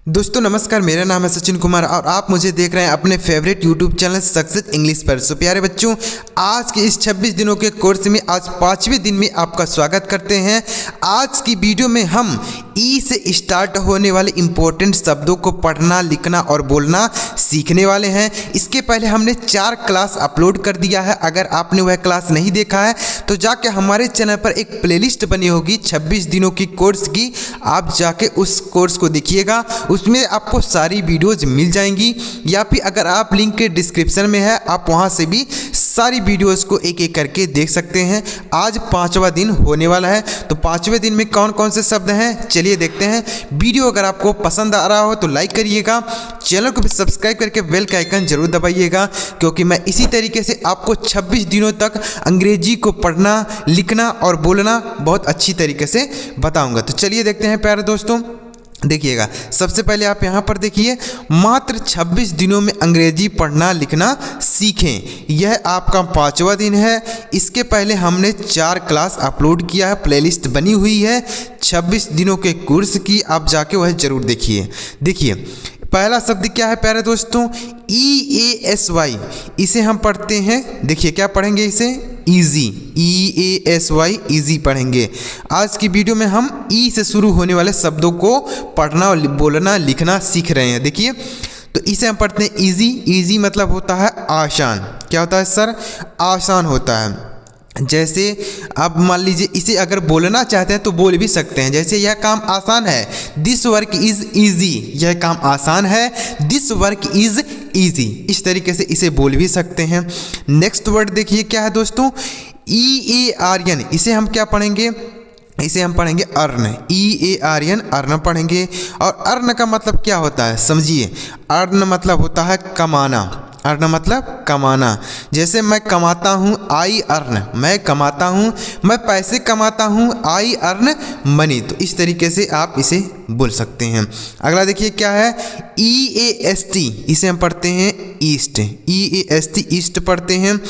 दोस्तों नमस्कार, मेरा नाम है सचिन कुमार और आप मुझे देख रहे हैं अपने favourite YouTube channel success English पर। सो प्यारे बच्चों, आज के इस 26 दिनों के कोर्स में आज 5वें दिन में आपका स्वागत करते हैं। आज की वीडियो में हम ई से स्टार्ट होने वाले इम्पोर्टेंट शब्दों को पढ़ना, लिखना और बोलना सीखने वाले हैं। इसके पहले हमने 4 क्लास अपलोड कर दिया है। अगर आपने वह क्लास नहीं देखा है तो जाके हमारे चैनल पर एक प्लेलिस्ट बनी होगी 26 दिनों की कोर्स की, आप जाके उस कोर्स को देखिएगा। उसमें आपको सारी वीडियोज़ मिल जाएंगी, या फिर अगर आप लिंक के डिस्क्रिप्शन में है आप वहां से भी सारी वीडियोज़ को एक एक करके देख सकते हैं। आज 5वां दिन होने वाला है, तो 5वें दिन में कौन कौन से शब्द हैं चलिए देखते हैं। वीडियो अगर आपको पसंद आ रहा हो तो लाइक करिएगा, चैनल को भी सब्सक्राइब करके बेल का आइकन जरूर दबाइएगा, क्योंकि मैं इसी तरीके से आपको 26 दिनों तक अंग्रेजी को पढ़ना, लिखना और बोलना बहुत अच्छी तरीके से बताऊंगा। तो चलिए देखते हैं प्यारे दोस्तों। देखिएगा, सबसे पहले आप यहाँ पर देखिए, मात्र 26 दिनों में अंग्रेजी पढ़ना लिखना सीखें। यह आपका 5वां दिन है। इसके पहले हमने 4 क्लास अपलोड किया है, प्लेलिस्ट बनी हुई है 26 दिनों के कोर्स की, आप जाके वह जरूर देखिए। देखिए पहला शब्द क्या है प्यारे दोस्तों, EASY। इसे हम पढ़ते हैं, देखिए क्या पढ़ेंगे इसे, ईजी, EASY ईजी पढ़ेंगे। आज की वीडियो में हम ई से शुरू होने वाले शब्दों को पढ़ना और बोलना लिखना सीख रहे हैं। देखिए तो इसे हम पढ़ते हैं ईजी। ईजी मतलब होता है आसान। क्या होता है सर? आसान होता है। जैसे आप मान लीजिए इसे अगर बोलना चाहते हैं तो बोल भी सकते हैं, जैसे यह काम आसान है, दिस वर्क इज़ ईजी। यह काम आसान है, दिस वर्क इज़ ईजी। इस तरीके से इसे बोल भी सकते हैं। नेक्स्ट वर्ड देखिए क्या है दोस्तों, EARN। इसे हम क्या पढ़ेंगे, इसे हम पढ़ेंगे अर्न, EARN अर्न पढ़ेंगे। और अर्न का मतलब क्या होता है समझिए, अर्न मतलब होता है कमाना। अर्न मतलब कमाना। जैसे मैं कमाता हूँ, आई अर्न, मैं कमाता हूँ, मैं पैसे कमाता हूँ, आई अर्न मनी। तो इस तरीके से आप इसे बोल सकते हैं। अगला देखिए क्या है, EAST। इसे हम पढ़ते हैं ईस्ट, EAST ईस्ट पढ़ते हैं।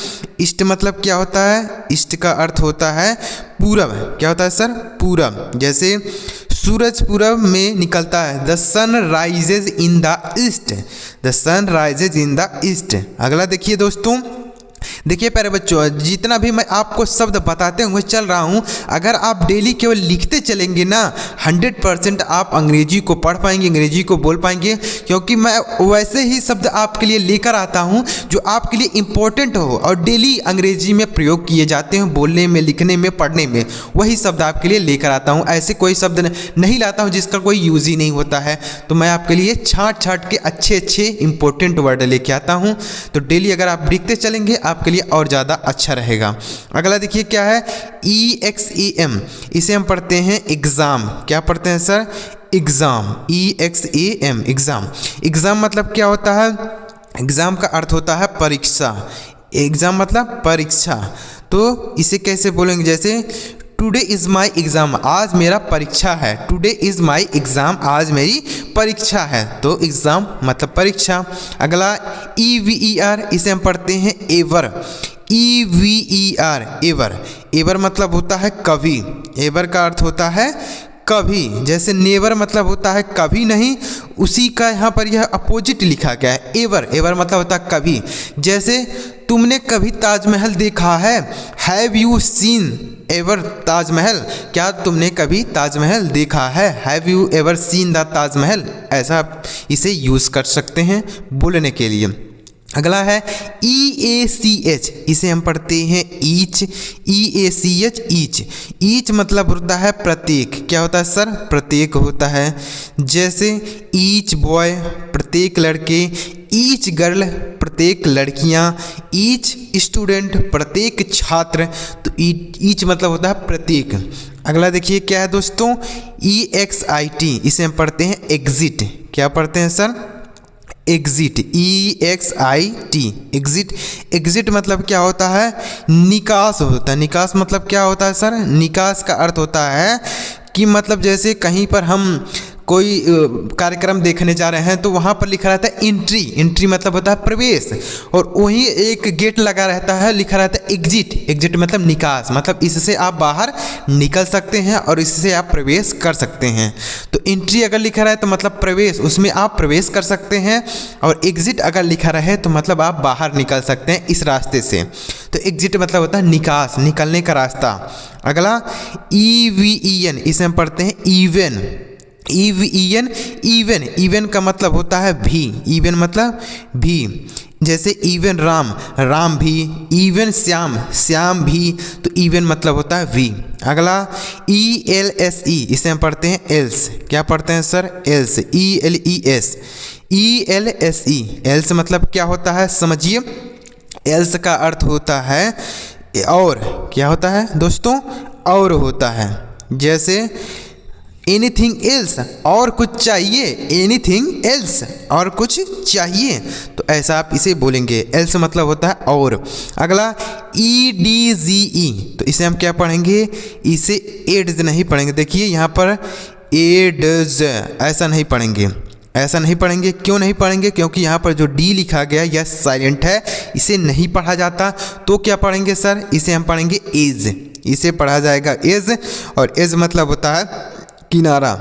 ईस्ट मतलब क्या होता है, ईस्ट का अर्थ होता है पूरब। क्या होता है सर? पूरब। जैसे सूरज पूरब में निकलता है, the sun rises in the east, the sun rises in the east. अगला देखिए दोस्तों, देखिए प्यारे बच्चों, जितना भी मैं आपको शब्द बताते हुए चल रहा हूँ, अगर आप डेली केवल लिखते चलेंगे ना, 100% आप अंग्रेजी को पढ़ पाएंगे, अंग्रेजी को बोल पाएंगे। क्योंकि मैं वैसे ही शब्द आपके लिए लेकर आता हूँ जो आपके लिए इम्पोर्टेंट हो और डेली अंग्रेजी में प्रयोग किए जाते हैं, बोलने में, लिखने में, पढ़ने में। वही शब्द आपके लिए लेकर आता हूँ। ऐसे कोई शब्द नहीं लाता हूँ जिसका कोई यूज़ ही नहीं होता है। तो मैं आपके लिए छाँट छाँट के अच्छे अच्छे इंपॉर्टेंट वर्ड लेके आता हूँ। तो डेली अगर आप लिखते चलेंगे आपके लिए और ज़्यादा अच्छा रहेगा। अगला देखिए क्या है, EXAM। इसे हम पढ़ते हैं एग्ज़ाम। क्या पढ़ते हैं sir? Exam, EXAM exam. Exam मतलब क्या होता है? एग्ज़ाम का अर्थ होता है परीक्षा। एग्ज़ाम मतलब परीक्षा। तो इसे कैसे बोलेंगे, जैसे टुडे इज़ माई एग्ज़ाम, आज मेरा परीक्षा है। टुडे इज़ माई एग्ज़ाम, आज मेरी परीक्षा है। तो एग्ज़ाम मतलब परीक्षा। अगला EVER। इसे हम पढ़ते हैं एवर, EVER एवर। एवर मतलब होता है कभी। एवर का अर्थ होता है कभी। जैसे नेवर मतलब होता है कभी नहीं, उसी का यहाँ पर यह अपोजिट लिखा गया है, एवर। एवर मतलब होता है कभी। जैसे तुमने कभी ताजमहल देखा है, have you seen ever Taj Mahal. क्या तुमने कभी ताजमहल देखा है, have you ever seen the Taj Mahal. ऐसा आप इसे यूज़ कर सकते हैं बोलने के लिए। अगला है EACH। इसे हम पढ़ते हैं ईच, EACH ईच। ईच मतलब होता है प्रत्येक। क्या होता है सर? प्रत्येक होता है। जैसे ईच बॉय प्रत्येक लड़के, ईच गर्ल प्रत्येक लड़कियां, ईच स्टूडेंट प्रत्येक छात्र। तो ईच मतलब होता है प्रत्येक। अगला देखिए क्या है दोस्तों, EXIT। इसे हम पढ़ते हैं एग्जिट। क्या पढ़ते हैं sir? Exit, EXIT exit. Exit मतलब क्या होता है? निकास होता है। निकास मतलब क्या होता है सर? निकास का अर्थ होता है कि मतलब जैसे कहीं पर हम कोई कार्यक्रम देखने जा रहे हैं तो वहाँ पर लिखा रहता है एंट्री, एंट्री मतलब होता है प्रवेश, और वहीं एक गेट लगा रहता है, लिखा रहता है एग्जिट, एग्जिट मतलब निकास, मतलब इससे आप बाहर निकल सकते हैं और इससे आप प्रवेश कर सकते हैं। तो एंट्री अगर लिखा रहे तो मतलब प्रवेश, उसमें आप प्रवेश कर सकते हैं, और एग्जिट अगर लिखा रहे तो मतलब आप बाहर निकल सकते हैं इस रास्ते से। तो एग्जिट मतलब होता है निकास, निकलने का रास्ता। अगला EVEN, इसे हम पढ़ते हैं इवन, EVEN इवन, इवन का मतलब होता है भी, इवन मतलब भी, जैसे इवन राम, राम भी, इवन श्याम, श्याम भी, तो इवन मतलब होता है भी। अगला ELSE, इसे हम पढ़ते हैं एल्स, क्या पढ़ते हैं sir, else, ELES, ELSE, else मतलब क्या होता है समझिए। एल्स का अर्थ होता है और, क्या होता है दोस्तों, और होता है, जैसे एनीथिंग एल्स, और कुछ चाहिए, एनीथिंग एल्स, और कुछ चाहिए, तो ऐसा आप इसे बोलेंगे, एल्स मतलब होता है और। अगला EDZE, तो इसे हम क्या पढ़ेंगे, इसे एड्स नहीं पढ़ेंगे, देखिए यहाँ पर एड्स ऐसा नहीं पढ़ेंगे, ऐसा नहीं पढ़ेंगे। क्यों नहीं पढ़ेंगे, क्योंकि यहाँ पर जो डी लिखा गया यह साइलेंट है, इसे नहीं पढ़ा जाता। तो क्या पढ़ेंगे सर, इसे हम पढ़ेंगे एज, इसे पढ़ा जाएगा एज, और एज मतलब होता है किनारा,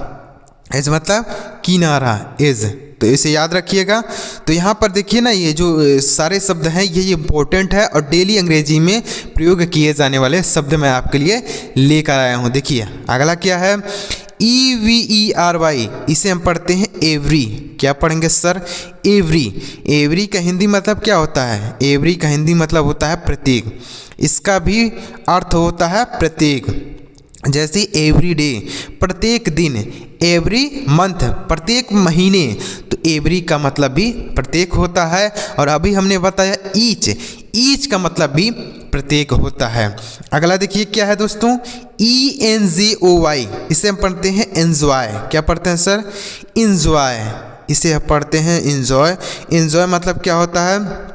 एज मतलब किनारा, एज, तो इसे याद रखिएगा। तो यहाँ पर देखिए ना, ये जो सारे शब्द हैं ये इम्पोर्टेंट है और डेली अंग्रेजी में प्रयोग किए जाने वाले शब्द मैं आपके लिए लेकर आया हूँ। देखिए अगला क्या है, EVERY, इसे हम पढ़ते हैं एवरी, क्या पढ़ेंगे सर, एवरी, एवरी का हिंदी मतलब क्या होता है, एवरी का हिंदी मतलब होता है प्रत्येक, इसका भी अर्थ होता है प्रत्येक, जैसे एवरी डे प्रत्येक दिन, एवरी मंथ प्रत्येक महीने, तो एवरी का मतलब भी प्रत्येक होता है। और अभी हमने बताया ईच, ईच का मतलब भी प्रत्येक होता है। अगला देखिए क्या है दोस्तों, ENJOY, इसे हम पढ़ते हैं एंजॉय, क्या पढ़ते हैं सर, इंजॉय, इसे पढ़ते हैं इंजॉय, इंजॉय मतलब क्या होता है,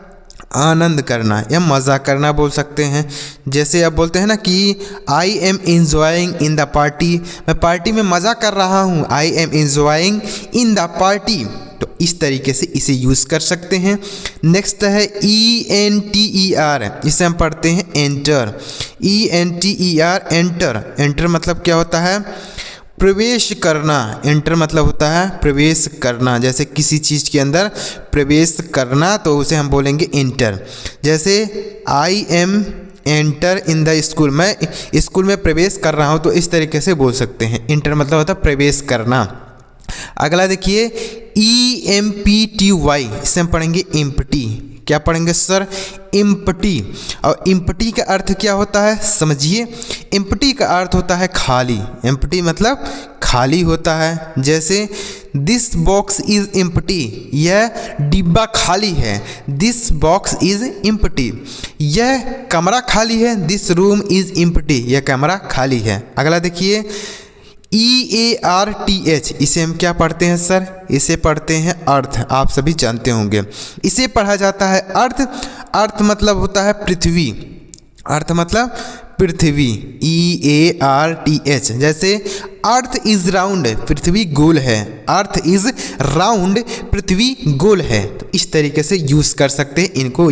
आनंद करना या मज़ा करना बोल सकते हैं। जैसे आप बोलते हैं ना कि I am enjoying in the party, मैं पार्टी में मज़ा कर रहा हूँ, I am enjoying in the party, तो इस तरीके से इसे यूज़ कर सकते हैं। नेक्स्ट है ENTER, इसे हम पढ़ते हैं एंटर, ENTER एंटर, एंटर मतलब क्या होता है, प्रवेश करना, एंटर मतलब होता है प्रवेश करना, जैसे किसी चीज़ के अंदर प्रवेश करना तो उसे हम बोलेंगे एंटर। जैसे I am enter in the school, मैं स्कूल में प्रवेश कर रहा हूँ, तो इस तरीके से बोल सकते हैं, एंटर मतलब होता है प्रवेश करना। अगला देखिए EMPTY, इसे हम पढ़ेंगे एम्प्टी, क्या पढ़ेंगे सर, एम्प्टी, और एम्प्टी का अर्थ क्या होता है समझिए, एम्प्टी का अर्थ होता है खाली, एम्प्टी मतलब खाली होता है। जैसे दिस बॉक्स इज एम्प्टी, यह डिब्बा खाली है, दिस बॉक्स इज एम्प्टी, यह कमरा खाली है, दिस रूम इज एम्प्टी, यह कमरा खाली है। अगला देखिए EARTH, इसे हम क्या पढ़ते हैं सर, इसे पढ़ते हैं अर्थ, आप सभी जानते होंगे, इसे पढ़ा जाता है अर्थ, अर्थ मतलब होता है पृथ्वी, अर्थ मतलब पृथ्वी, EARTH। जैसे अर्थ इज राउंड, पृथ्वी गोल है, अर्थ इज राउंड, पृथ्वी गोल है, तो इस तरीके से यूज़ कर सकते हैं इनको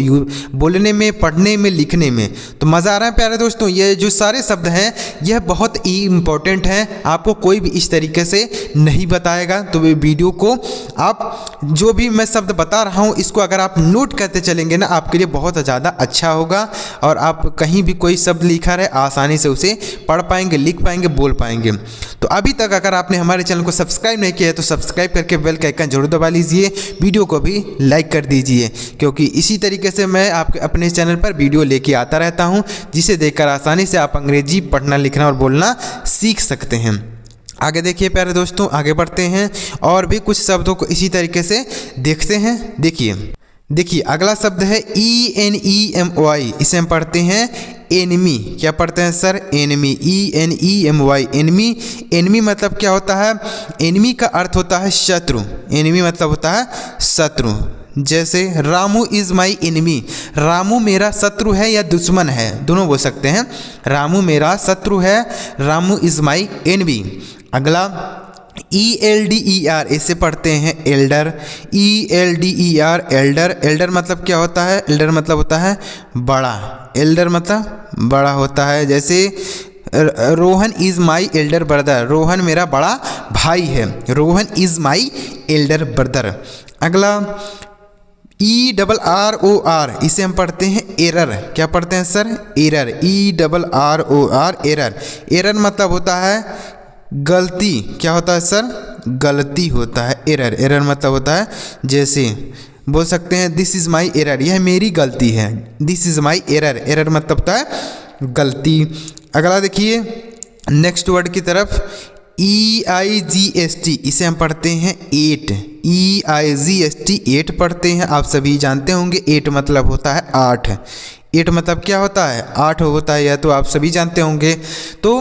बोलने में, पढ़ने में, लिखने में। तो मज़ा आ रहा है प्यारे दोस्तों, ये जो सारे शब्द हैं यह बहुत ही इम्पोर्टेंट हैं, आपको कोई भी इस तरीके से नहीं बताएगा। तो वीडियो को आप जो भी मैं शब्द बता रहा हूँ इसको अगर आप नोट करते चलेंगे ना, आपके लिए बहुत ज़्यादा अच्छा होगा, और आप कहीं भी कोई शब्द लिखा रहे आसानी से उसे पढ़ पाएंगे, लिख पाएंगे, बोल पाएंगे। तो अभी तक अगर आपने हमारे चैनल को सब्सक्राइब नहीं किया है तो सब्सक्राइब करके बेल का आइकन जरूर दबा लीजिए, वीडियो को भी लाइक कर दीजिए, क्योंकि इसी तरीके से मैं आपके अपने चैनल पर वीडियो लेके आता रहता हूं, जिसे देखकर आसानी से आप अंग्रेजी पढ़ना, लिखना और बोलना सीख सकते हैं। आगे देखिए प्यारे दोस्तों, आगे बढ़ते हैं और भी कुछ शब्दों को इसी तरीके से देखते हैं। देखिए अगला शब्द है ENEMY, इसे हम पढ़ते हैं एनिमी, क्या पढ़ते हैं sir, enemy, ENEMY, enemy, enemy मतलब क्या होता है, एनिमी का अर्थ होता है शत्रु, एनिमी मतलब होता है शत्रु। जैसे Ramu is my enemy, Ramu मेरा शत्रु है या दुश्मन है, दोनों बोल सकते हैं, रामू मेरा शत्रु है, रामू इज़ माई एनिमी। अगला ELDER इसे पढ़ते हैं एल्डर, ELDER एल्डर। एल्डर मतलब क्या होता है? एल्डर मतलब होता है बड़ा, एल्डर मतलब बड़ा होता है। जैसे Rohan is my elder brother, Rohan मेरा बड़ा भाई है, Rohan is my elder brother. अगला ERROR इसे हम पढ़ते हैं एरर। क्या पढ़ते हैं sir? Error, ERROR error. Error मतलब होता है गलती। क्या होता है सर? गलती होता है एरर। एरर मतलब होता है, जैसे बोल सकते हैं दिस इज़ माई एरर, यह मेरी गलती है, this is my error. Error मतलब होता है गलती। अगला देखिए नेक्स्ट वर्ड की तरफ, EIGST इसे हम पढ़ते हैं एट, EIGST एट पढ़ते हैं। आप सभी जानते होंगे एट मतलब होता है आठ। एट मतलब क्या होता है? आठ होता है, यह तो आप सभी जानते होंगे। तो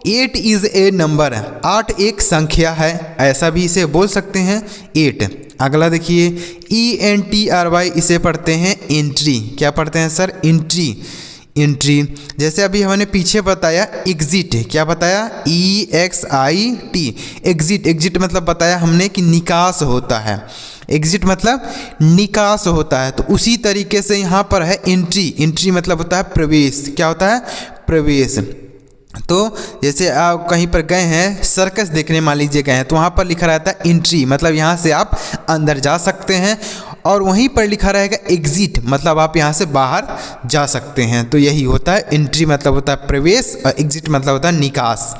8 इज़ ए नंबर, 8 एक संख्या है, ऐसा भी इसे बोल सकते हैं 8। अगला देखिए ENTRY इसे पढ़ते हैं एंट्री। क्या पढ़ते हैं सर? Entry, entry. जैसे अभी हमने पीछे बताया एग्जिट, क्या बताया? EXIT exit. एग्जिट मतलब बताया हमने कि निकास होता है, एग्जिट मतलब निकास होता है। तो उसी तरीके से यहाँ पर है एंट्री। एंट्री मतलब होता है प्रवेश। क्या होता है? प्रवेश। तो जैसे आप कहीं पर गए हैं, सर्कस देखने मान लीजिए गए हैं, तो वहाँ पर लिखा रहता है एंट्री, मतलब यहाँ से आप अंदर जा सकते हैं। और वहीं पर लिखा रहेगा एग्जिट, मतलब आप यहाँ से बाहर जा सकते हैं। तो यही होता है एंट्री मतलब होता है प्रवेश, और एग्जिट मतलब होता है निकास।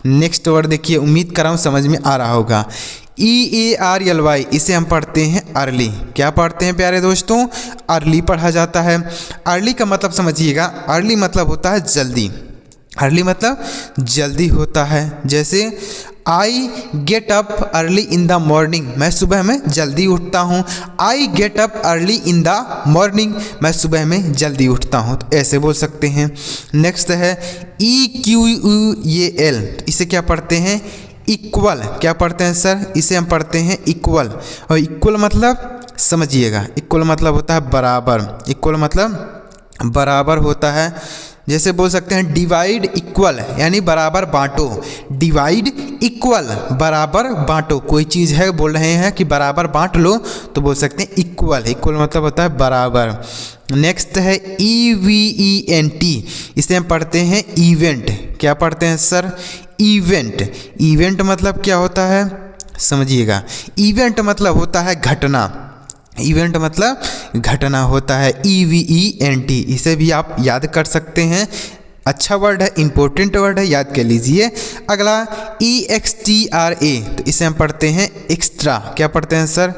नेक्स्ट वर्ड देखिए, उम्मीद कर रहा हूँ समझ में आ रहा होगा। EARLY इसे हम पढ़ते हैं अर्ली। क्या पढ़ते हैं प्यारे दोस्तों? अर्ली पढ़ा जाता है। अर्ली का मतलब समझिएगा, अर्ली मतलब होता है जल्दी। अर्ली मतलब जल्दी होता है। जैसे I get up early in the morning, मैं सुबह में जल्दी उठता हूँ। I get up early in the morning, मैं सुबह में जल्दी उठता हूँ, तो ऐसे बोल सकते हैं। नेक्स्ट है EQUAL इसे क्या पढ़ते हैं? इक्वल। क्या पढ़ते हैं सर? इसे हम पढ़ते हैं इक्वल। और इक्वल मतलब समझिएगा, इक्वल मतलब होता है बराबर। इक्वल मतलब बराबर होता है। जैसे बोल सकते हैं डिवाइड इक्वल, यानी बराबर बांटो। डिवाइड इक्वल, बराबर बांटो। कोई चीज़ है, बोल रहे हैं कि बराबर बांट लो, तो बोल सकते हैं इक्वल। इक्वल मतलब होता है बराबर। नेक्स्ट है EVENT इसे हम पढ़ते हैं इवेंट। क्या पढ़ते हैं सर? इवेंट। इवेंट मतलब क्या होता है? समझिएगा, इवेंट मतलब होता है घटना। इवेंट मतलब घटना होता है, EVENT। इसे भी आप याद कर सकते हैं, अच्छा वर्ड है, इंपॉर्टेंट वर्ड है, याद कर लीजिए। अगला EXTRA तो इसे हम पढ़ते हैं एक्स्ट्रा। क्या पढ़ते हैं सर?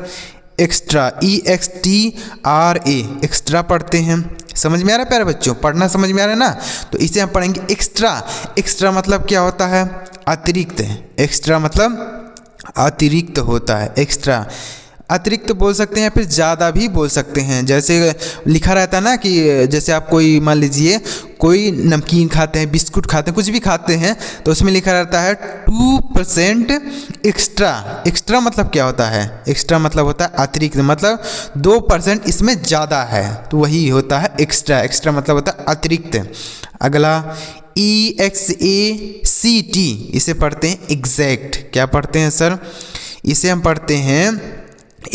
एक्स्ट्रा, EXTRA एक्स्ट्रा पढ़ते हैं। समझ में आ रहा है प्यारे बच्चों? पढ़ना समझ में आ रहा है ना? तो इसे हम पढ़ेंगे एक्स्ट्रा। एक्स्ट्रा मतलब क्या होता है? अतिरिक्त। एक्स्ट्रा मतलब अतिरिक्त होता है। एक्स्ट्रा अतिरिक्त तो बोल सकते हैं, फिर ज़्यादा भी बोल सकते हैं। जैसे लिखा रहता है ना कि जैसे आप कोई मान लीजिए कोई नमकीन खाते हैं, बिस्कुट खाते हैं, कुछ भी खाते हैं, तो उसमें लिखा रहता है 2% एक्स्ट्रा। एक्स्ट्रा मतलब क्या होता है? एक्स्ट्रा मतलब होता है अतिरिक्त, मतलब 2% इसमें ज़्यादा है, तो वही होता है एक्स्ट्रा। एक्स्ट्रा मतलब होता है अतिरिक्त। अगला EXACT इसे पढ़ते हैं एग्जैक्ट। क्या पढ़ते हैं सर? इसे हम पढ़ते हैं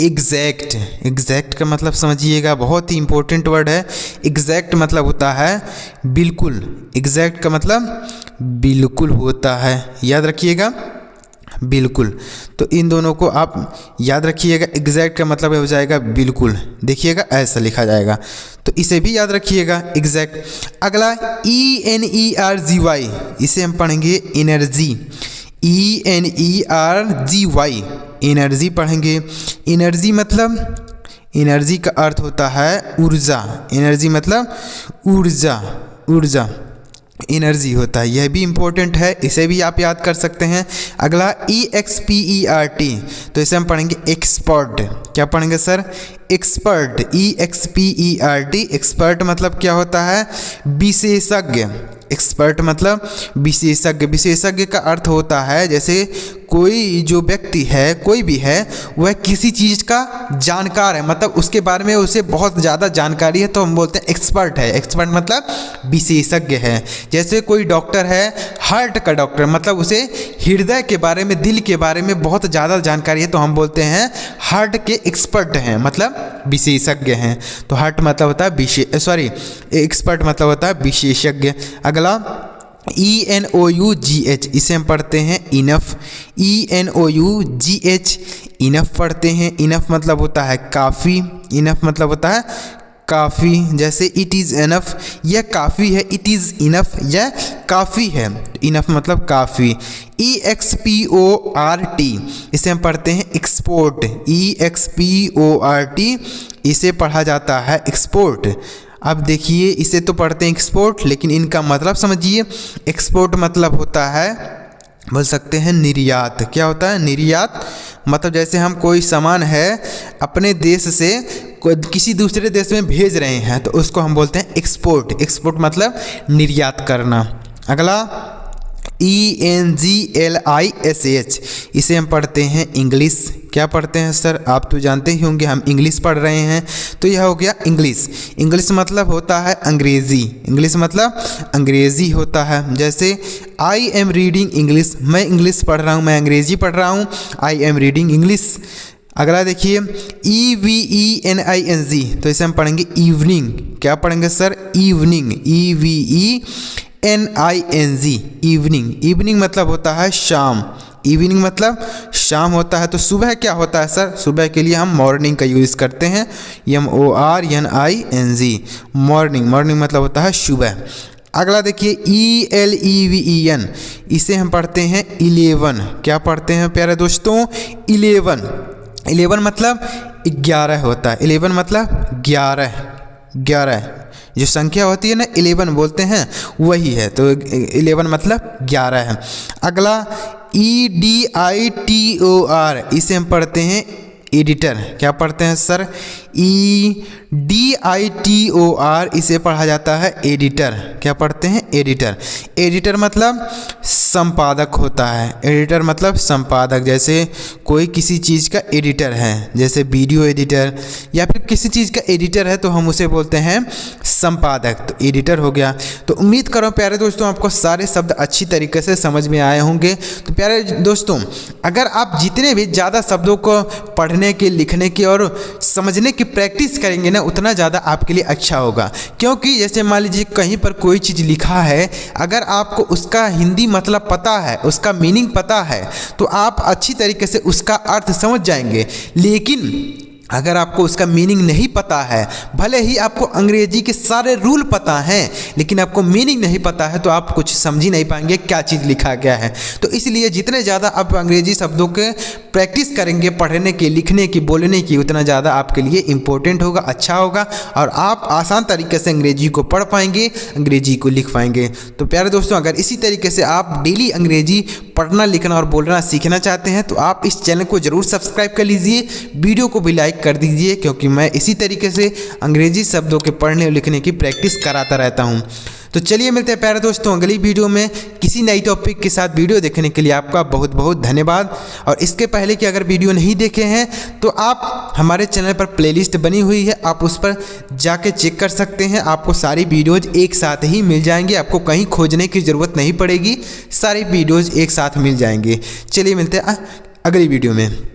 एग्जैक्ट। एग्जैक्ट का मतलब समझिएगा, बहुत ही इंपॉर्टेंट वर्ड है। एग्जैक्ट मतलब होता है बिल्कुल। एग्जैक्ट का मतलब बिल्कुल होता है, याद रखिएगा, बिल्कुल। तो इन दोनों को आप याद रखिएगा। एग्जैक्ट का मतलब हो जाएगा बिल्कुल, देखिएगा ऐसा लिखा जाएगा, तो इसे भी याद रखिएगा, एग्जैक्ट। अगला ENERGY इसे हम पढ़ेंगे एनर्जी। ENERGY एनर्जी पढ़ेंगे। एनर्जी मतलब, एनर्जी का अर्थ होता है ऊर्जा। एनर्जी मतलब ऊर्जा, ऊर्जा एनर्जी होता है, यह भी इम्पोर्टेंट है, इसे भी आप याद कर सकते हैं। अगला EXPERT तो इसे हम पढ़ेंगे एक्सपर्ट। क्या पढ़ेंगे सर? एक्सपर्ट, EXPERT एक्सपर्ट मतलब क्या होता है? विशेषज्ञ। एक्सपर्ट मतलब विशेषज्ञ। विशेषज्ञ का अर्थ होता है जैसे कोई जो व्यक्ति है, कोई भी है, वह किसी चीज़ का जानकार है, मतलब उसके बारे में उसे बहुत ज़्यादा जानकारी है, तो हम बोलते हैं एक्सपर्ट है। एक्सपर्ट मतलब विशेषज्ञ है। जैसे कोई डॉक्टर है, हार्ट का डॉक्टर, मतलब उसे हृदय के बारे में, दिल के बारे में बहुत ज़्यादा जानकारी है, तो हम बोलते हैं हार्ट के एक्सपर्ट हैं, मतलब विशेषज्ञ हैं। तो हार्ट मतलब होता है एक्सपर्ट मतलब होता है विशेषज्ञ। अगला ENOUGH, इसे हम पढ़ते हैं इनफ। ENOUGH, इनफ पढ़ते हैं। इनफ मतलब होता है काफ़ी। इनफ मतलब होता है काफ़ी। जैसे इट इज़ इनफ, यह काफ़ी है। इट इज़ इनफ, यह काफ़ी है। इनफ मतलब काफ़ी। EXPORT, इसे हम पढ़ते हैं एक्सपोर्ट। EXPORT, इसे पढ़ा जाता है एक्सपोर्ट। अब देखिए, इसे तो पढ़ते हैं एक्सपोर्ट, लेकिन इनका मतलब समझिए। एक्सपोर्ट मतलब होता है, बोल सकते हैं निर्यात। क्या होता है? निर्यात। मतलब जैसे हम कोई सामान है अपने देश से किसी दूसरे देश में भेज रहे हैं, तो उसको हम बोलते हैं एक्सपोर्ट। एक्सपोर्ट मतलब निर्यात करना। अगला ENGLISH, इसे हम पढ़ते हैं इंग्लिश। क्या पढ़ते हैं सर? आप तो जानते ही होंगे, हम इंग्लिश पढ़ रहे हैं, तो यह हो गया इंग्लिश। इंग्लिश मतलब होता है अंग्रेज़ी। इंग्लिश मतलब अंग्रेज़ी होता है। जैसे आई एम रीडिंग इंग्लिश, मैं इंग्लिश पढ़ रहा हूँ, मैं अंग्रेज़ी पढ़ रहा हूँ, आई एम रीडिंग इंग्लिश। अगला देखिए EVENING, तो इसे हम पढ़ेंगे इवनिंग। क्या पढ़ेंगे sir? Evening. EVENING, evening. Evening मतलब होता है शाम। इवनिंग मतलब शाम होता है। तो सुबह क्या होता है सर? सुबह के लिए हम मॉर्निंग का यूज़ करते हैं, MORNING, मॉर्निंग। मॉर्निंग मतलब होता है सुबह। अगला देखिए ELEVEN, इसे हम पढ़ते हैं 11। क्या पढ़ते हैं प्यारे दोस्तों? 11। 11 मतलब 11 होता है। 11 मतलब 11 जो संख्या होती है ना, 11 बोलते हैं, वही है। तो 11 मतलब 11 है। अगला EDITOR, इसे हम पढ़ते हैं एडिटर। क्या पढ़ते हैं सर? EDITOR, इसे पढ़ा जाता है एडिटर। क्या पढ़ते हैं? एडिटर। एडिटर मतलब संपादक होता है। एडिटर मतलब संपादक। जैसे कोई किसी चीज़ का एडिटर है, जैसे वीडियो एडिटर या फिर किसी चीज़ का एडिटर है, तो हम उसे बोलते हैं संपादक। तो एडिटर हो गया। तो उम्मीद करो प्यारे दोस्तों आपको सारे शब्द अच्छी तरीके से समझ में आए होंगे। तो प्यारे दोस्तों, अगर आप जितने भी ज़्यादा शब्दों को पढ़ने के, लिखने की और समझने की प्रैक्टिस करेंगे ना, उतना ज़्यादा आपके लिए अच्छा होगा। क्योंकि जैसे मान लीजिए कहीं पर कोई चीज़ लिखा है, अगर आपको उसका हिंदी मतलब पता है, उसका मीनिंग पता है, तो आप अच्छी तरीके से उसका अर्थ समझ जाएंगे। लेकिन अगर आपको उसका मीनिंग नहीं पता है, भले ही आपको अंग्रेजी के सारे रूल पता हैं, लेकिन आपको मीनिंग नहीं पता है, तो आप कुछ समझ ही नहीं पाएंगे क्या चीज़ लिखा गया है। तो इसलिए जितने ज़्यादा आप अंग्रेजी शब्दों के प्रैक्टिस करेंगे, पढ़ने की, लिखने की, बोलने की, उतना ज़्यादा आपके लिए इम्पोर्टेंट होगा, अच्छा होगा, और आप आसान तरीके से अंग्रेजी को पढ़ पाएंगे, अंग्रेजी को लिख पाएंगे। तो प्यारे दोस्तों, अगर इसी तरीके से आप डेली अंग्रेजी पढ़ना, लिखना और बोलना सीखना चाहते हैं, तो आप इस चैनल को ज़रूर सब्सक्राइब कर लीजिए, वीडियो को भी लाइक कर दीजिए, क्योंकि मैं इसी तरीके से अंग्रेजी शब्दों के पढ़ने और लिखने की प्रैक्टिस कराता रहता हूं। तो चलिए मिलते हैं प्यारे दोस्तों अगली वीडियो में किसी नई टॉपिक के साथ। वीडियो देखने के लिए आपका बहुत बहुत धन्यवाद। और इसके पहले कि अगर वीडियो नहीं देखे हैं, तो आप हमारे चैनल पर प्लेलिस्ट बनी हुई है, आप उस पर जाके चेक कर सकते हैं। आपको सारी वीडियोज़ एक साथ ही मिल जाएंगी, आपको कहीं खोजने की ज़रूरत नहीं पड़ेगी, सारी वीडियोज़ एक साथ मिल जाएंगी। चलिए मिलते हैं अगली वीडियो में।